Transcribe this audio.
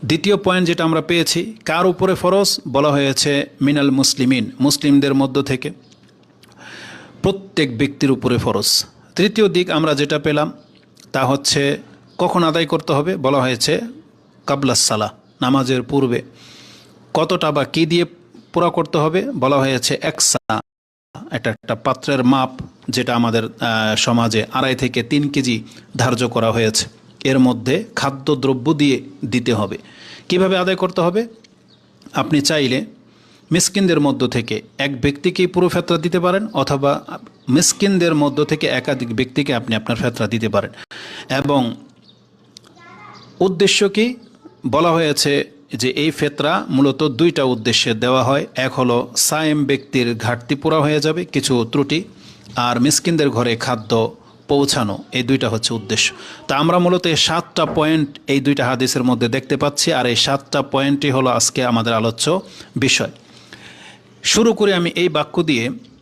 দ্বিতীয় পয়েন্ট যেটা আমরা পেয়েছি, কার উপরে ফরজ? বলা হয়েছে মিনাল মুসলিমিন, মুসলিমদের মধ্য থেকে, প্রত্যেক ব্যক্তির উপরে ফরজ। তৃতীয় দিক আমরা যেটা পেলাম তা হচ্ছে কখন আদায় করতে হবে? বলা হয়েছে কাবলাস সালাহ, নামাজের পূর্বে। কতটা বা কী দিয়ে পুরা করতে হবে? বলা হয়েছে একসা, এটা একটা পাত্রের মাপ, যেটা আমাদের সমাজে 2.5 থেকে 3 কেজি ধার্য করা হয়েছে। এর মধ্যে খাদ্যদ্রব্য দিয়ে দিতে হবে। কিভাবে আদায় করতে হবে? আপনি চাইলে মিসকিনদের মধ্য থেকে এক ব্যক্তিকেই পুরো ফেতরা দিতে পারেন, অথবা মিসকিনদের মধ্য থেকে একাধিক ব্যক্তিকে আপনি আপনার ফেতরা দিতে পারেন। এবং উদ্দেশ্য কি? বলা হয়েছে যে এই ফেতরা মূলত 2টা উদ্দেশ্যে দেওয়া হয়। এক হলো সায়েম ব্যক্তির ঘাটতি পুরা হয়ে যাবে, কিছু ত্রুটি, আর মিসকিনদের ঘরে খাদ্য পৌঁছানো, এই 2টা হচ্ছে উদ্দেশ্য। তা আমরা মূলত এই 7টা পয়েন্ট এই 2টা হাদিসের মধ্যে দেখতে পাচ্ছি, আর এই 7টা পয়েন্টই হলো আজকে আমাদের আলোচ্য বিষয়। শুরু করি আমি এই বাক্য দিয়ে।